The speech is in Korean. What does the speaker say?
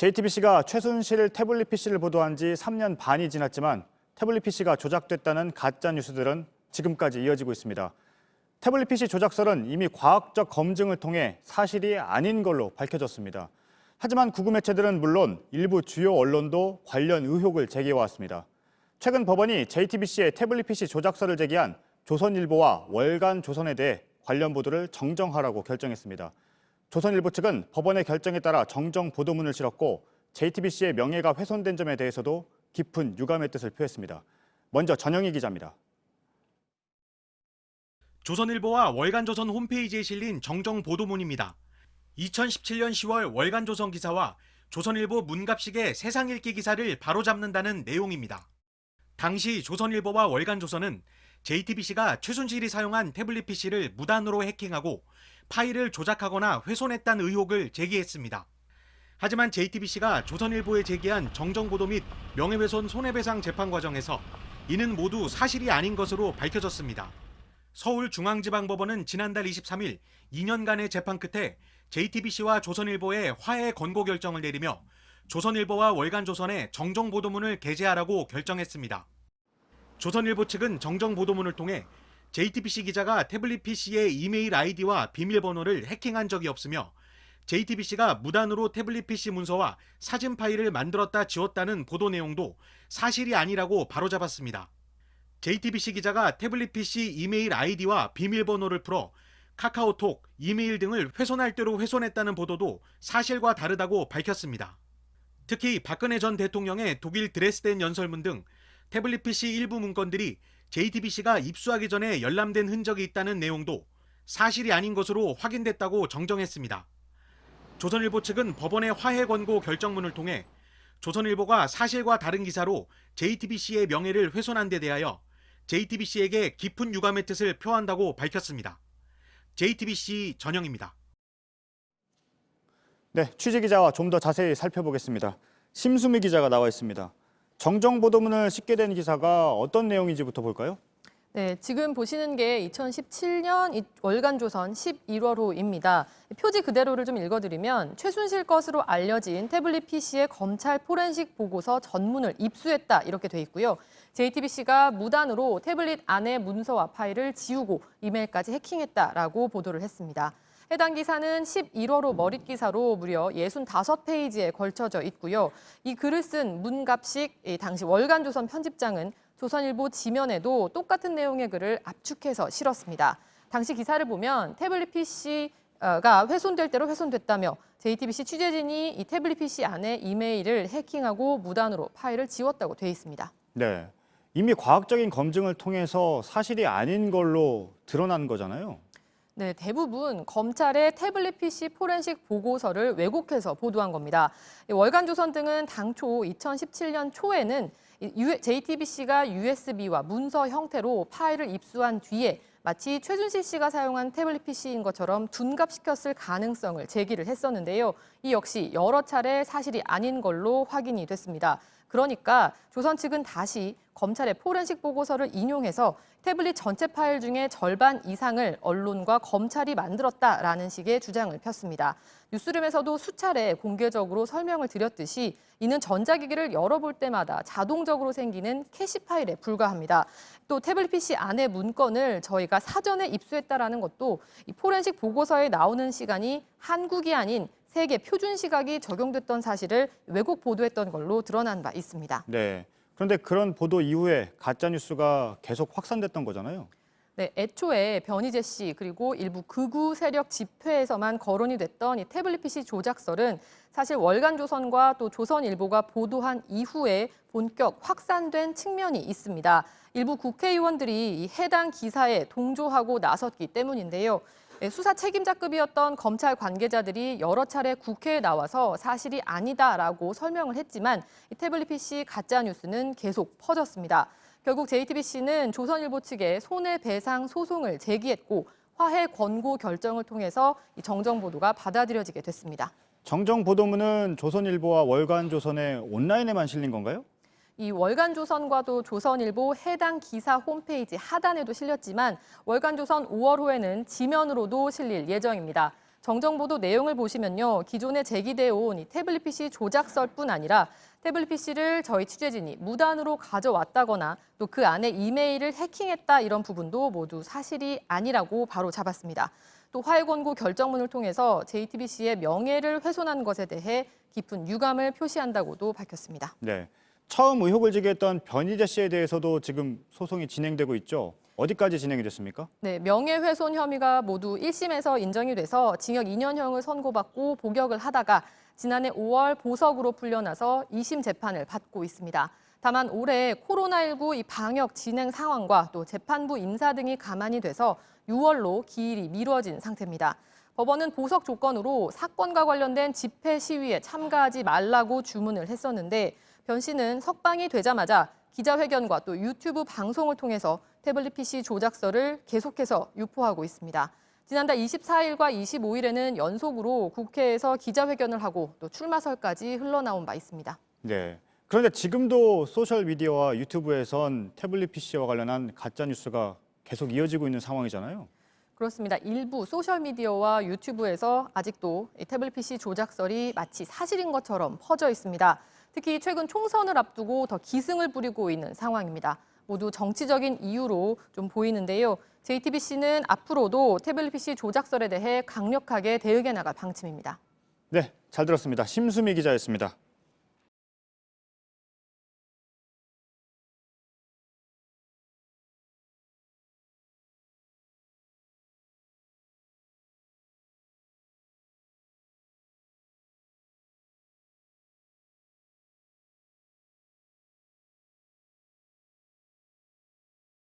JTBC가 최순실 태블릿 PC를 보도한 지 3년 반이 지났지만 태블릿 PC가 조작됐다는 가짜 뉴스들은 지금까지 이어지고 있습니다. 태블릿 PC 조작설은 이미 과학적 검증을 통해 사실이 아닌 걸로 밝혀졌습니다. 하지만 구구 매체들은 물론 일부 주요 언론도 관련 의혹을 제기해왔습니다. 최근 법원이 JTBC의 태블릿 PC 조작설을 제기한 조선일보와 월간조선에 대해 관련 보도를 정정하라고 결정했습니다. 조선일보 측은 법원의 결정에 따라 정정 보도문을 실었고 JTBC의 명예가 훼손된 점에 대해서도 깊은 유감의 뜻을 표했습니다. 먼저 전영희 기자입니다. 조선일보와 월간조선 홈페이지에 실린 정정 보도문입니다. 2017년 10월 월간조선 기사와 조선일보 문갑식의 세상 읽기 기사를 바로잡는다는 내용입니다. 당시 조선일보와 월간조선은 JTBC가 최순실이 사용한 태블릿 PC를 무단으로 해킹하고 파일을 조작하거나 훼손했다는 의혹을 제기했습니다. 하지만 JTBC가 조선일보에 제기한 정정보도 및 명예훼손 손해배상 재판 과정에서 이는 모두 사실이 아닌 것으로 밝혀졌습니다. 서울중앙지방법원은 지난달 23일 2년간의 재판 끝에 JTBC와 조선일보의 화해 권고 결정을 내리며 조선일보와 월간조선에 정정보도문을 게재하라고 결정했습니다. 조선일보 측은 정정보도문을 통해 JTBC 기자가 태블릿 PC의 이메일 아이디와 비밀번호를 해킹한 적이 없으며 JTBC가 무단으로 태블릿 PC 문서와 사진 파일을 만들었다 지웠다는 보도 내용도 사실이 아니라고 바로잡았습니다. JTBC 기자가 태블릿 PC 이메일 아이디와 비밀번호를 풀어 카카오톡, 이메일 등을 훼손할 대로 훼손했다는 보도도 사실과 다르다고 밝혔습니다. 특히 박근혜 전 대통령의 독일 드레스덴 연설문 등 태블릿 PC 일부 문건들이 JTBC가 입수하기 전에 열람된 흔적이 있다는 내용도 사실이 아닌 것으로 확인됐다고 정정했습니다. 조선일보 측은 법원의 화해 권고 결정문을 통해 조선일보가 사실과 다른 기사로 JTBC의 명예를 훼손한 데 대하여 JTBC에게 깊은 유감의 뜻을 표한다고 밝혔습니다. JTBC 전영입니다. 네, 취재기자와 좀 더 자세히 살펴보겠습니다. 심수미 기자가 나와 있습니다. 정정보도문을 싣게 된 기사가 어떤 내용인지부터 볼까요? 네, 지금 보시는 게 2017년 월간조선 11월호입니다. 표지 그대로를 좀 읽어드리면 최순실 것으로 알려진 태블릿 PC의 검찰 포렌식 보고서 전문을 입수했다 이렇게 돼 있고요. JTBC가 무단으로 태블릿 안의 문서와 파일을 지우고 이메일까지 해킹했다라고 보도를 했습니다. 해당 기사는 11월호 머릿 기사로 무려 65페이지에 걸쳐져 있고요. 이 글을 쓴 문갑식 당시 월간조선 편집장은 조선일보 지면에도 똑같은 내용의 글을 압축해서 실었습니다. 당시 기사를 보면 태블릿 PC가 훼손될 대로 훼손됐다며 JTBC 취재진이 이 태블릿 PC 안에 이메일을 해킹하고 무단으로 파일을 지웠다고 돼 있습니다. 네, 이미 과학적인 검증을 통해서 사실이 아닌 걸로 드러난 거잖아요. 네, 대부분 검찰의 태블릿 PC 포렌식 보고서를 왜곡해서 보도한 겁니다. 월간조선 등은 당초 2017년 초에는 JTBC가 USB와 문서 형태로 파일을 입수한 뒤에 마치 최순실 씨가 사용한 태블릿 PC인 것처럼 둔갑시켰을 가능성을 제기를 했었는데요. 이 역시 여러 차례 사실이 아닌 걸로 확인이 됐습니다. 그러니까 조선 측은 다시 검찰의 포렌식 보고서를 인용해서 태블릿 전체 파일 중에 절반 이상을 언론과 검찰이 만들었다라는 식의 주장을 폈습니다. 뉴스룸에서도 수차례 공개적으로 설명을 드렸듯이 이는 전자기기를 열어볼 때마다 자동적으로 생기는 캐시 파일에 불과합니다. 또 태블릿 PC 안의 문건을 저희가 사전에 입수했다라는 것도 이 포렌식 보고서에 나오는 시간이 한국이 아닌 세계 표준 시각이 적용됐던 사실을 왜곡 보도했던 걸로 드러난 바 있습니다. 네, 그런데 그런 보도 이후에 가짜 뉴스가 계속 확산됐던 거잖아요. 네, 애초에 변희재 씨 그리고 일부 극우 세력 집회에서만 거론이 됐던 이 태블릿 PC 조작설은 사실 월간조선과 또 조선일보가 보도한 이후에 본격 확산된 측면이 있습니다. 일부 국회의원들이 이 해당 기사에 동조하고 나섰기 때문인데요. 수사 책임자급이었던 검찰 관계자들이 여러 차례 국회에 나와서 사실이 아니다라고 설명을 했지만 이 태블릿 PC 가짜 뉴스는 계속 퍼졌습니다. 결국 JTBC는 조선일보 측에 손해배상 소송을 제기했고 화해 권고 결정을 통해서 이 정정보도가 받아들여지게 됐습니다. 정정보도문은 조선일보와 월간조선의 온라인에만 실린 건가요? 이 월간조선과도 조선일보 해당 기사 홈페이지 하단에도 실렸지만 월간조선 5월호에는 지면으로도 실릴 예정입니다. 정정보도 내용을 보시면요. 기존에 제기되어 온 이 태블릿 PC 조작설뿐 아니라 태블릿 PC를 저희 취재진이 무단으로 가져왔다거나 또 그 안에 이메일을 해킹했다 이런 부분도 모두 사실이 아니라고 바로 잡았습니다. 또 화해 권고 결정문을 통해서 JTBC의 명예를 훼손한 것에 대해 깊은 유감을 표시한다고도 밝혔습니다. 네. 처음 의혹을 제기했던 변희재 씨에 대해서도 지금 소송이 진행되고 있죠. 어디까지 진행이 됐습니까? 네, 명예훼손 혐의가 모두 1심에서 인정이 돼서 징역 2년형을 선고받고 복역을 하다가 지난해 5월 보석으로 풀려나서 2심 재판을 받고 있습니다. 다만 올해 코로나19 이 방역 진행 상황과 또 재판부 인사 등이 감안이 돼서 6월로 기일이 미뤄진 상태입니다. 법원은 보석 조건으로 사건과 관련된 집회 시위에 참가하지 말라고 주문을 했었는데 변 씨는 석방이 되자마자 기자회견과 또 유튜브 방송을 통해서 태블릿 PC 조작설을 계속해서 유포하고 있습니다. 지난달 24일과 25일에는 연속으로 국회에서 기자회견을 하고 또 출마설까지 흘러나온 바 있습니다. 네. 그런데 지금도 소셜미디어와 유튜브에선 태블릿 PC와 관련한 가짜 뉴스가 계속 이어지고 있는 상황이잖아요. 그렇습니다. 일부 소셜미디어와 유튜브에서 아직도 이 태블릿 PC 조작설이 마치 사실인 것처럼 퍼져 있습니다. 특히 최근 총선을 앞두고 더 기승을 부리고 있는 상황입니다. 모두 정치적인 이유로 좀 보이는데요. JTBC는 앞으로도 태블릿 PC 조작설에 대해 강력하게 대응해 나갈 방침입니다. 네, 잘 들었습니다. 심수미 기자였습니다.